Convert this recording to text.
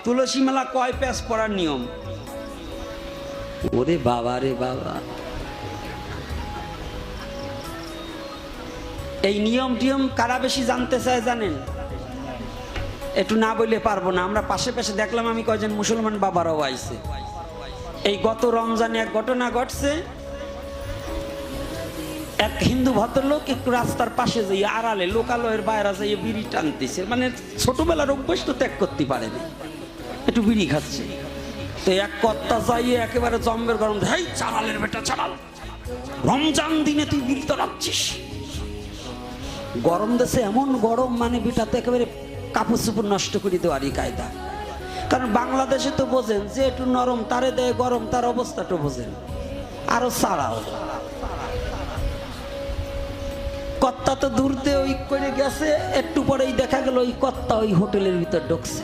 তুলসী মেলা কয় প্যাচ পড়ার নিয়ম? ওরে বাবা রে বাবা, এই নিয়ম টিয়ম কারা বেশি জানতে চায় জানেন? একটু না বললে পারবো না। আমরা পাশে পাশে দেখলাম, আমি কয়েকজন মুসলমান বাবারাও আইছে। এই গত রমজানে এক ঘটনা ঘটছে। এক হিন্দু ভদ্রলোক একটু রাস্তার পাশে যাই আড়ালে লোকালয়ের বাইরে যাই বিড়ি টানতেছে, মানে ছোটবেলার অভ্যাস তো ত্যাগ করতে পারেনি, একটু বিড়ি খাচ্ছে। তো এক কর্তা যাইয়ে একেবারে জম্বের গরম, হেই চালালের বেটা চালাল, রমজান দিনে তুই বিড়ি তো রাখছিস। গরম দেশে এমন গরম, মানে বিটাতে একেবারে কাপড় চুপড় নষ্ট করে দেওয়ারই কায়দা। কারণ বাংলাদেশে তো বোঝেন যে একটু নরম তারে দেয় গরম, তার অবস্থাটা বোঝেন, আরো ছাড়াও। কর্তা তো দূরতে ওই করে গেছে, একটু পরেই দেখা গেল ওই কর্তা ওই হোটেলের ভিতর ঢুকছে।